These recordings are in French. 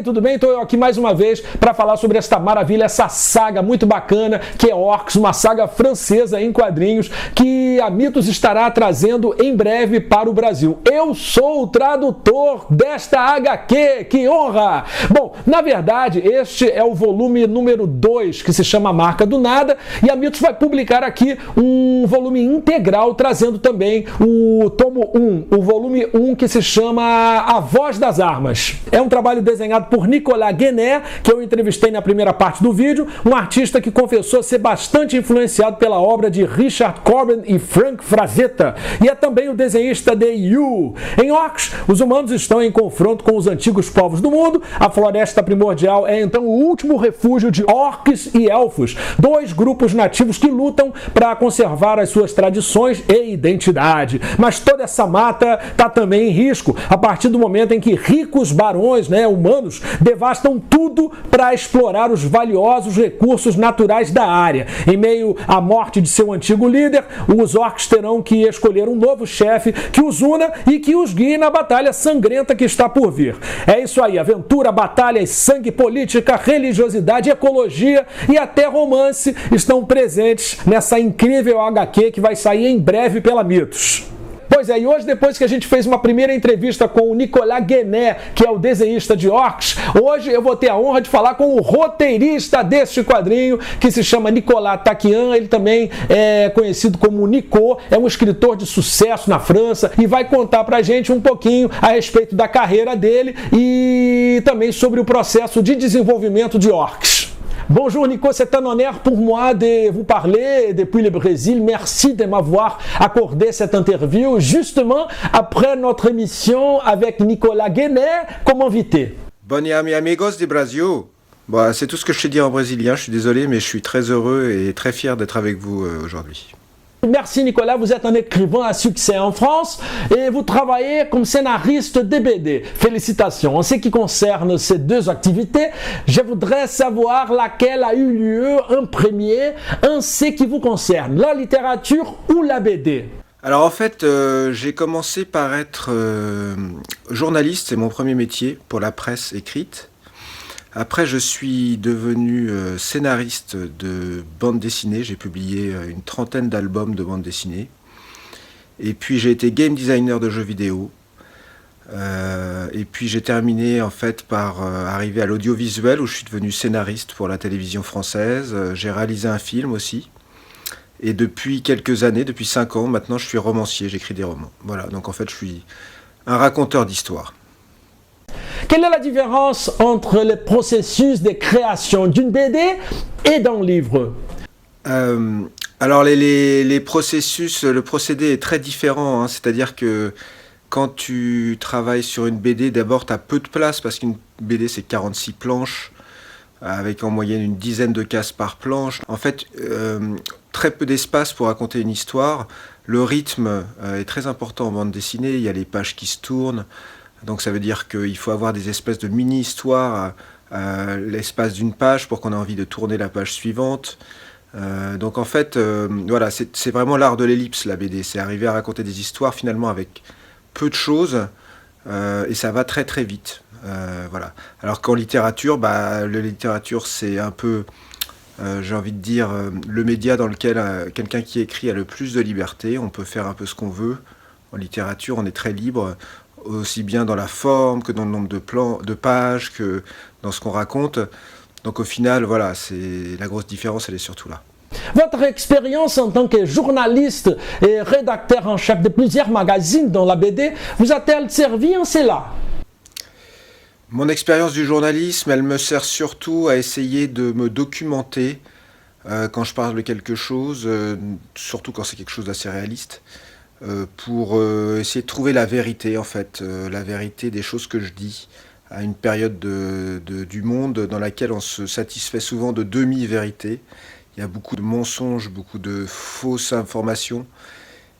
aí, tudo bem? Estou eu aqui mais uma vez para falar sobre esta maravilha, essa saga muito bacana que é Orcs, uma saga francesa em quadrinhos que a Mitos estará trazendo em breve para o Brasil. Eu sou o tradutor desta HQ, que honra! Bom, na verdade, este é o volume número 2, que se chama Marca do Nada, e a Mitos vai publicar aqui um volume integral, trazendo também o tomo 1, o volume 1, que se chama A Voz das Armas. É um trabalho desenhado por Nicolas Guénet, que eu entrevistei na primeira parte do vídeo, um artista que confessou ser bastante influenciado pela obra de Richard Corbin e Frank Frazetta, e é também o desenhista de You. Em Orcs, os humanos estão em confronto com os antigos povos do mundo. A floresta primordial é então o último refúgio de orcs e elfos, dois grupos nativos que lutam para conservar as suas tradições e identidade. Mas toda essa mata está também em risco a partir do momento em que ricos barões, humanos, devastam tudo para explorar os valiosos recursos naturais da área. Em meio à morte de seu antigo líder, os orcs terão que escolher um novo chefe que os una e que os guie na batalha sangrenta que está por vir. É isso aí, aventura, batalhas, sangue, política, religiosidade, ecologia e até romance estão presentes nessa incrível HQ que vai sair em breve pela Mitos. Pois é, e hoje, depois que a gente fez uma primeira entrevista com o Nicolas Guénet, que é o desenhista de Orcs, hoje eu vou ter a honra de falar com o roteirista deste quadrinho, que se chama Nicolas Taquian. Ele também é conhecido como Nico, é um escritor de sucesso na França e vai contar pra gente um pouquinho a respeito da carreira dele e também sobre o processo de desenvolvimento de Orcs. Bonjour Nico, c'est un honneur pour moi de vous parler depuis le Brésil. Merci de m'avoir accordé cette interview justement après notre émission avec Nicolas Guénet comme invité. Bom dia, mis amigos du Brasil. Bon, c'est tout ce que je sais dire en brésilien, je suis désolé, mais je suis très heureux et très fier d'être avec vous aujourd'hui. Merci Nicolas, vous êtes un écrivain à succès en France et vous travaillez comme scénariste de BD. Félicitations. En ce qui concerne ces deux activités, je voudrais savoir laquelle a eu lieu en premier en ce qui vous concerne, la littérature ou la BD. Alors en fait, j'ai commencé par être journaliste, c'est mon premier métier pour la presse écrite. Après, je suis devenu scénariste de bande dessinée. J'ai publié une 30aine d'albums de bande dessinée. Et puis, j'ai été game designer de jeux vidéo. Et puis, j'ai terminé en fait par arriver à l'audiovisuel où je suis devenu scénariste pour la télévision française. J'ai réalisé un film aussi. Et depuis quelques années, depuis 5 ans, maintenant, je suis romancier. J'écris des romans. Voilà, donc en fait, je suis un raconteur d'histoires. Quelle est la différence entre le processus de création d'une BD et d'un livre? Alors les processus, le procédé est très différent, c'est-à-dire que quand tu travailles sur une BD, d'abord tu as peu de place parce qu'une BD c'est 46 planches, avec en moyenne une dizaine de cases par planche. En fait, très peu d'espace pour raconter une histoire. Le rythme est très important en bande dessinée, il y a les pages qui se tournent. Donc ça veut dire qu'il faut avoir des espèces de mini-histoires à l'espace d'une page pour qu'on ait envie de tourner la page suivante. Donc en fait, voilà, c'est vraiment l'art de l'ellipse la BD. C'est arriver à raconter des histoires finalement avec peu de choses et ça va très très vite. Voilà. Alors qu'en littérature, la littérature c'est un peu, j'ai envie de dire, le média dans lequel quelqu'un qui écrit a le plus de liberté. On peut faire un peu ce qu'on veut. En littérature, on est très libre. Aussi bien dans la forme que dans le nombre de pages, que dans ce qu'on raconte. Donc au final, voilà, la grosse différence, elle est surtout là. Votre expérience en tant que journaliste et rédacteur en chef de plusieurs magazines dans la BD vous a-t-elle servi en cela? Mon expérience du journalisme, elle me sert surtout à essayer de me documenter quand je parle de quelque chose, surtout quand c'est quelque chose d'assez réaliste. Pour essayer de trouver la vérité, en fait, la vérité des choses que je dis à une période du monde dans laquelle on se satisfait souvent de demi-vérités. Il y a beaucoup de mensonges, beaucoup de fausses informations.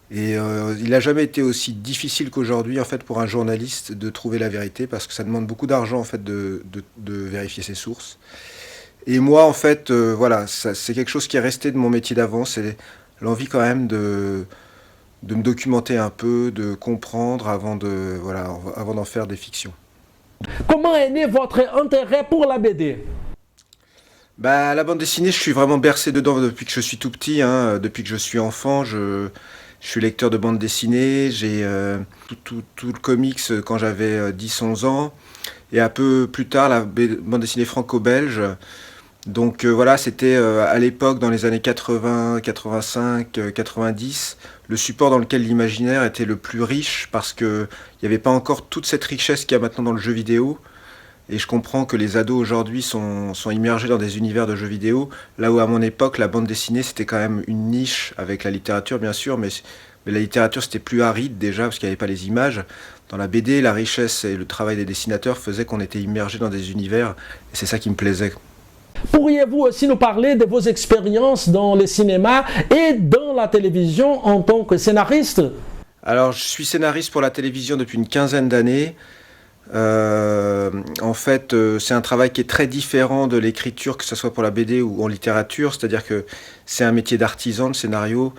Et il n'a jamais été aussi difficile qu'aujourd'hui, en fait, pour un journaliste de trouver la vérité, parce que ça demande beaucoup d'argent, en fait, de vérifier ses sources. Et moi, en fait, voilà, c'est quelque chose qui est resté de mon métier d'avant, c'est l'envie quand même de me documenter un peu, de comprendre avant d'en faire des fictions. Comment est né votre intérêt pour la BD? Bah, la bande dessinée, je suis vraiment bercé dedans depuis que je suis tout petit, hein. Depuis que je suis enfant, je suis lecteur de bande dessinée. J'ai tout le comics quand j'avais 10-11 ans. Et un peu plus tard, la bande dessinée franco-belge. Donc voilà, c'était à l'époque, dans les années 80, 85, 90, le support dans lequel l'imaginaire était le plus riche parce qu'il n'y avait pas encore toute cette richesse qu'il y a maintenant dans le jeu vidéo. Et je comprends que les ados aujourd'hui sont immergés dans des univers de jeux vidéo, là où à mon époque, la bande dessinée, c'était quand même une niche avec la littérature, bien sûr, mais la littérature, c'était plus aride déjà, parce qu'il n'y avait pas les images. Dans la BD, la richesse et le travail des dessinateurs faisaient qu'on était immergé dans des univers, et c'est ça qui me plaisait. Pourriez-vous aussi nous parler de vos expériences dans le cinéma et dans la télévision en tant que scénariste? Alors, je suis scénariste pour la télévision depuis une quinzaine d'années. En fait, c'est un travail qui est très différent de l'écriture, que ce soit pour la BD ou en littérature, c'est-à-dire que c'est un métier d'artisan, le scénario,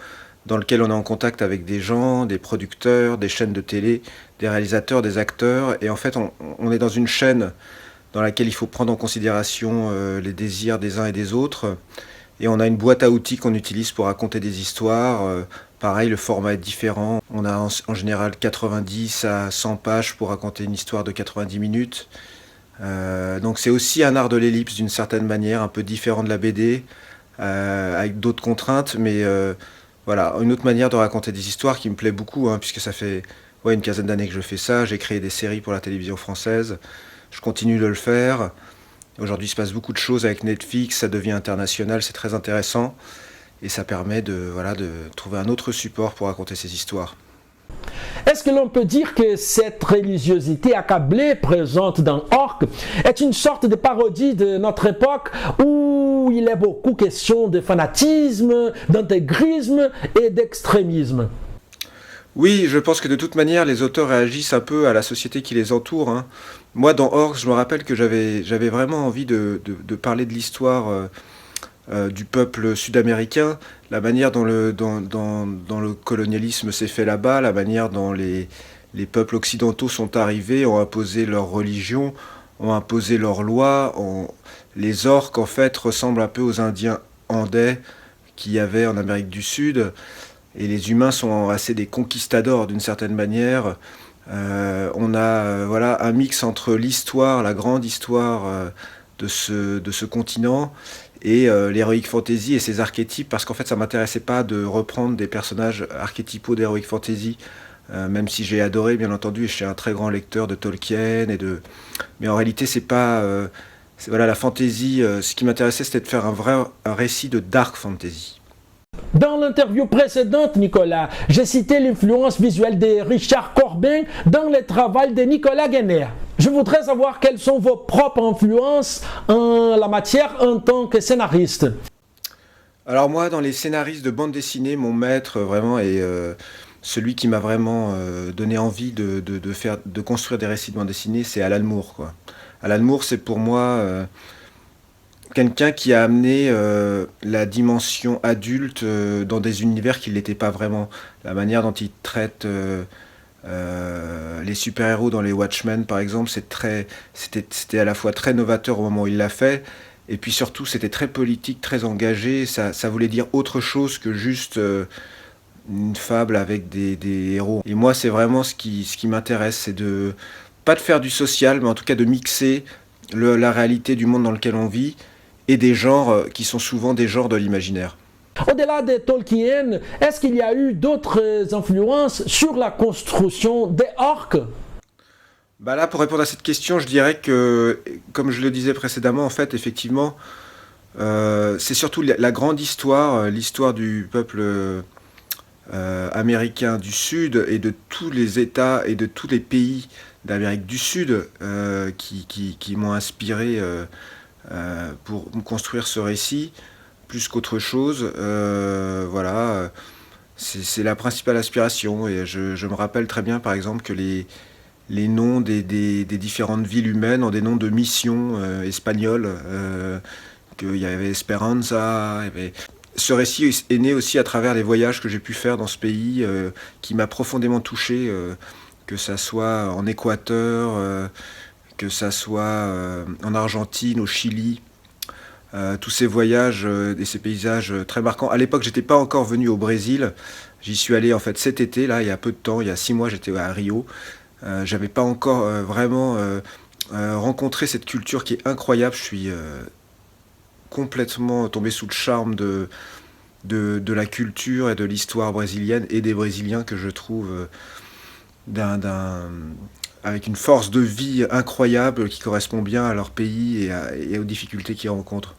dans lequel on est en contact avec des gens, des producteurs, des chaînes de télé, des réalisateurs, des acteurs, et en fait, on est dans une chaîne dans laquelle il faut prendre en considération les désirs des uns et des autres, et on a une boîte à outils qu'on utilise pour raconter des histoires. Pareil, le format est différent. On a en général 90 à 100 pages pour raconter une histoire de 90 minutes. Donc c'est aussi un art de l'ellipse d'une certaine manière, un peu différent de la BD, avec d'autres contraintes, mais voilà, une autre manière de raconter des histoires qui me plaît beaucoup, hein, puisque ça fait une quinzaine d'années que je fais ça. J'ai créé des séries pour la télévision française. Je continue de le faire. Aujourd'hui, il se passe beaucoup de choses avec Netflix, ça devient international, c'est très intéressant. Et ça permet de trouver un autre support pour raconter ces histoires. Est-ce que l'on peut dire que cette religiosité accablée présente dans Orc est une sorte de parodie de notre époque où il est beaucoup question de fanatisme, d'intégrisme et d'extrémisme? Oui, je pense que de toute manière, les auteurs réagissent un peu à la société qui les entoure, hein. Moi, dans Orc, je me rappelle que j'avais vraiment envie de parler de l'histoire du peuple sud-américain, la manière dont le colonialisme s'est fait là-bas, la manière dont les peuples occidentaux sont arrivés, ont imposé leur religion, ont imposé leurs lois. Les orques, en fait, ressemblent un peu aux Indiens andais qu'il y avait en Amérique du Sud. Et les humains sont assez des conquistadors d'une certaine manière. On a un mix entre l'histoire, la grande histoire de ce continent, et l'heroic fantasy et ses archétypes, parce qu'en fait ça m'intéressait pas de reprendre des personnages archétypaux d'heroic fantasy, même si j'ai adoré bien entendu, et je suis un très grand lecteur de Tolkien mais en réalité c'est pas la fantasy, ce qui m'intéressait c'était de faire un récit de dark fantasy. Dans l'interview précédente, Nicolas, j'ai cité l'influence visuelle de Richard Corbin dans le travail de Nicolas Guéner. Je voudrais savoir quelles sont vos propres influences en la matière en tant que scénariste. Alors moi, dans les scénaristes de bande dessinée, mon maître vraiment est celui qui m'a vraiment donné envie de construire des récits de bande dessinée, c'est Alan Moore, quoi. Alan Moore, c'est pour moi quelqu'un qui a amené la dimension adulte dans des univers qui ne l'étaient pas vraiment. La manière dont il traite les super-héros dans les Watchmen, par exemple, c'était à la fois très novateur au moment où il l'a fait, et puis surtout c'était très politique, très engagé. Ça voulait dire autre chose que juste une fable avec des héros. Et moi, c'est vraiment ce qui m'intéresse, c'est pas de faire du social, mais en tout cas de mixer la réalité du monde dans lequel on vit et des genres qui sont souvent des genres de l'imaginaire. Au-delà de Tolkien, est-ce qu'il y a eu d'autres influences sur la construction des orques? Bah là, pour répondre à cette question, je dirais que, comme je le disais précédemment, en fait, effectivement, c'est surtout la grande histoire, l'histoire du peuple américain du Sud et de tous les États et de tous les pays d'Amérique du Sud qui m'ont inspiré pour construire ce récit, plus qu'autre chose. C'est la principale aspiration. Et je me rappelle très bien, par exemple, que les noms des différentes villes humaines ont des noms de missions espagnoles, qu'il y avait Esperanza. Ce récit est né aussi à travers les voyages que j'ai pu faire dans ce pays, qui m'a profondément touché, que ça soit en Équateur, que ça soit en Argentine, au Chili, tous ces voyages et ces paysages très marquants. À l'époque, j'étais pas encore venu au Brésil. J'y suis allé en fait cet été, là, il y a peu de temps, il y a 6 mois, j'étais à Rio. J'avais pas encore vraiment rencontré cette culture qui est incroyable. Je suis complètement tombé sous le charme de la culture et de l'histoire brésilienne et des Brésiliens que je trouve avec une force de vie incroyable qui correspond bien à leur pays et aux difficultés qu'ils rencontrent.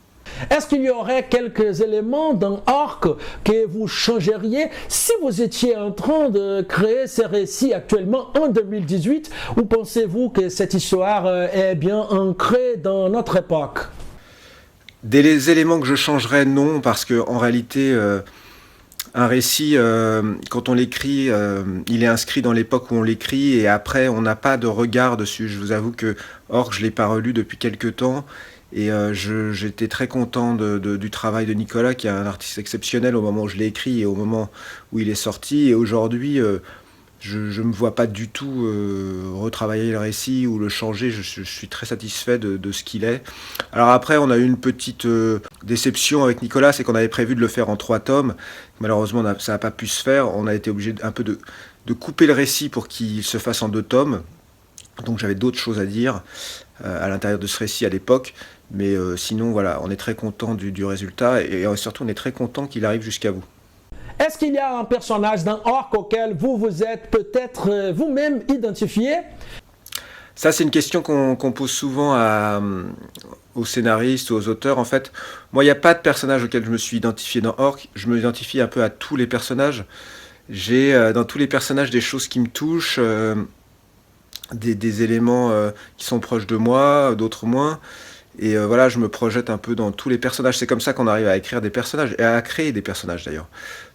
Est-ce qu'il y aurait quelques éléments dans Orc que vous changeriez si vous étiez en train de créer ces récits actuellement en 2018, ou pensez-vous que cette histoire est bien ancrée dans notre époque? Des éléments que je changerais, non, parce qu'en réalité, un récit, quand on l'écrit, il est inscrit dans l'époque où on l'écrit, et après, on n'a pas de regard dessus. Je vous avoue que Orc, je ne l'ai pas relu depuis quelques temps, et j'étais très content du travail de Nicolas, qui est un artiste exceptionnel au moment où je l'ai écrit et au moment où il est sorti. Et aujourd'hui, je ne me vois pas du tout retravailler le récit ou le changer. Je suis très satisfait de ce qu'il est. Alors après, on a eu une petite déception avec Nicolas, c'est qu'on avait prévu de le faire en 3 tomes. Malheureusement, ça n'a pas pu se faire. On a été obligé un peu de couper le récit pour qu'il se fasse en 2 tomes. Donc j'avais d'autres choses à dire à l'intérieur de ce récit à l'époque. Mais sinon, voilà, on est très content du résultat, et surtout on est très content qu'il arrive jusqu'à vous. Est-ce qu'il y a un personnage dans Orc auquel vous vous êtes peut-être vous-même identifié? Ça, c'est une question qu'on pose souvent aux scénaristes ou aux auteurs. En fait, moi, il n'y a pas de personnage auquel je me suis identifié dans Orc. Je me identifie un peu à tous les personnages. J'ai dans tous les personnages des choses qui me touchent, des éléments qui sont proches de moi, d'autres moins. Et voilà, je me projette un peu dans tous les personnages. C'est comme ça qu'on arrive à écrire des personnages et à créer des personnages d'ailleurs.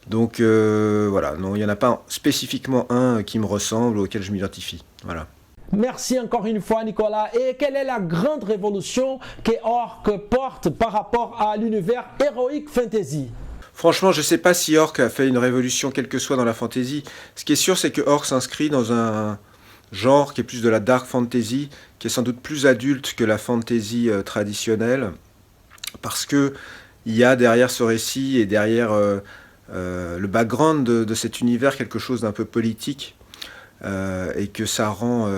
Donc voilà, non, il n'y en a pas spécifiquement un qui me ressemble, auquel je m'identifie. Voilà. Merci encore une fois, Nicolas. Et quelle est la grande révolution que Orc porte par rapport à l'univers Heroic Fantasy? Franchement, je ne sais pas si Orc a fait une révolution, quelle que soit dans la fantasy. Ce qui est sûr, c'est que Orc s'inscrit dans un genre qui est plus de la dark fantasy, qui est sans doute plus adulte que la fantasy traditionnelle, parce que il y a derrière ce récit et derrière le background de cet univers quelque chose d'un peu politique, et que ça rend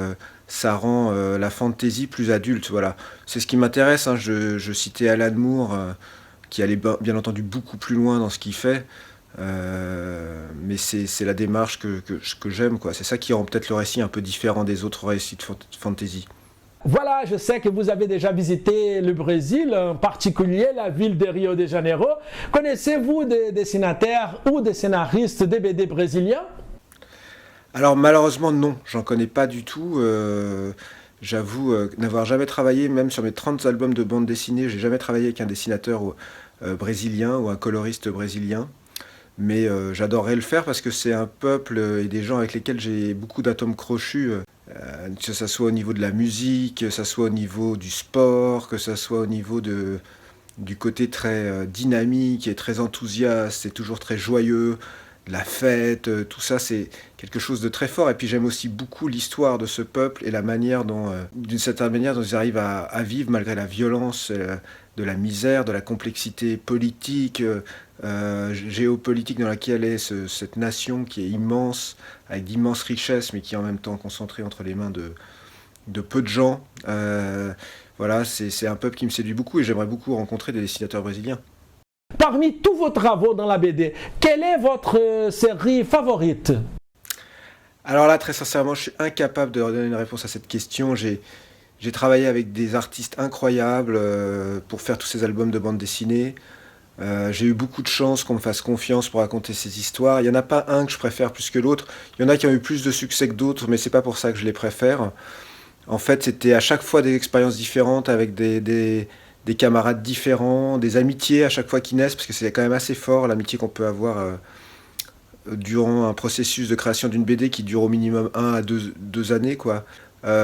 la fantasy plus adulte. Voilà, c'est ce qui m'intéresse. Hein. Je citais Alan Moore, qui allait bien entendu beaucoup plus loin dans ce qu'il fait. Mais c'est la démarche que j'aime, quoi. C'est ça qui rend peut-être le récit un peu différent des autres récits de fantasy. Voilà, je sais que vous avez déjà visité le Brésil, en particulier la ville de Rio de Janeiro. Connaissez-vous des dessinateurs ou des scénaristes de BD brésiliens? Alors malheureusement non, j'en connais pas du tout. J'avoue n'avoir jamais travaillé, même sur mes 30 albums de bande dessinée, j'ai jamais travaillé avec un dessinateur brésilien ou un coloriste brésilien. Mais j'adorerais le faire parce que c'est un peuple et des gens avec lesquels j'ai beaucoup d'atomes crochus, que ça soit au niveau de la musique, que ça soit au niveau du sport, que ça soit au niveau du côté très dynamique et très enthousiaste et toujours très joyeux, la fête, tout ça c'est quelque chose de très fort. Et puis j'aime aussi beaucoup l'histoire de ce peuple et la manière dont, d'une certaine manière, dont ils arrivent à vivre malgré la violence, de la misère, de la complexité politique, géopolitique dans laquelle est cette nation qui est immense, avec d'immenses richesses, mais qui est en même temps concentrée entre les mains de peu de gens. Voilà, c'est un peuple qui me séduit beaucoup et j'aimerais beaucoup rencontrer des dessinateurs brésiliens. Parmi tous vos travaux dans la BD, quelle est votre série favorite? Alors là, très sincèrement, je suis incapable de donner une réponse à cette question. J'ai travaillé avec des artistes incroyables pour faire tous ces albums de bande dessinée. J'ai eu beaucoup de chance qu'on me fasse confiance pour raconter ces histoires. Il n'y en a pas un que je préfère plus que l'autre. Il y en a qui ont eu plus de succès que d'autres, mais c'est pas pour ça que je les préfère. En fait, c'était à chaque fois des expériences différentes avec des camarades différents, des amitiés à chaque fois qui naissent, parce que c'est quand même assez fort l'amitié qu'on peut avoir durant un processus de création d'une BD qui dure au minimum 1 à 2 années, quoi.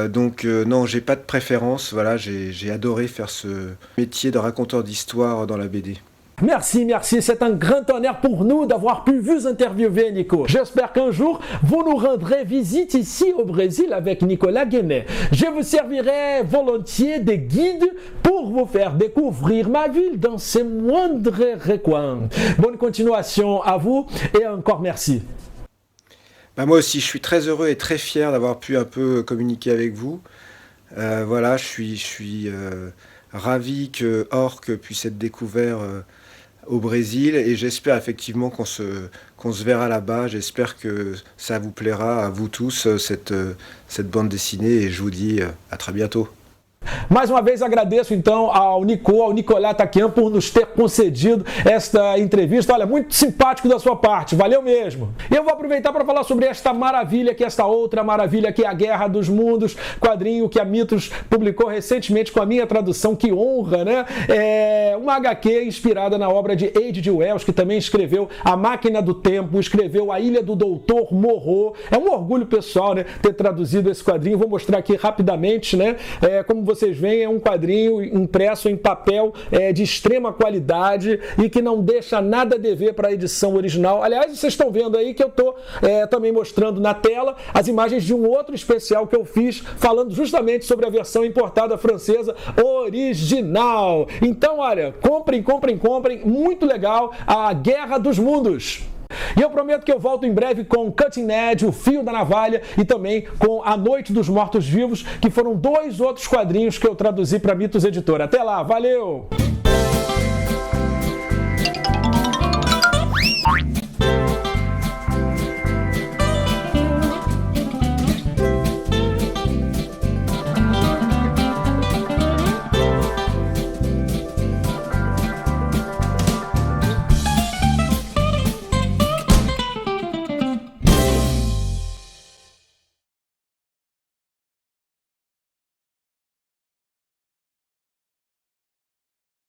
Donc non, j'ai pas de préférence. Voilà, j'ai adoré faire ce métier de raconteur d'histoire dans la BD. Merci, merci. C'est un grand honneur pour nous d'avoir pu vous interviewer, Nico. J'espère qu'un jour, vous nous rendrez visite ici au Brésil avec Nicolas Guénet. Je vous servirai volontiers des guides pour vous faire découvrir ma ville dans ses moindres recoins. Bonne continuation à vous et encore merci. Moi aussi, je suis très heureux et très fier d'avoir pu un peu communiquer avec vous. Voilà, je suis ravi que Orc puisse être découvert au Brésil et j'espère effectivement qu'on se verra là-bas. J'espère que ça vous plaira à vous tous, cette bande dessinée, et je vous dis à très bientôt. Mais uma vez agradeço então ao Nicolas Taquian por nos ter concedido esta entrevista. Olha, muito simpático da sua parte, valeu mesmo. E eu vou aproveitar para falar sobre esta maravilha, que é esta outra maravilha, que é a Guerra dos Mundos, quadrinho que a Mitos publicou recentemente com a minha tradução, que honra, né? É uma HQ inspirada na obra de H.G. Wells, que também escreveu A Máquina do Tempo, escreveu A Ilha do Doutor Moreau. É um orgulho pessoal, né, ter traduzido esse quadrinho. Vou mostrar aqui rapidamente, né? Como vocês veem, é um quadrinho impresso em papel de extrema qualidade e que não deixa nada a dever para a edição original. Aliás, vocês estão vendo aí que eu estou também mostrando na tela as imagens de um outro especial que eu fiz falando justamente sobre a versão importada francesa original. Então, olha, comprem, muito legal, a Guerra dos Mundos. E eu prometo que eu volto em breve com Cutting Edge, O Fio da Navalha, e também com A Noite dos Mortos Vivos, que foram 2 outros quadrinhos que eu traduzi para Mitos Editora. Até lá, valeu!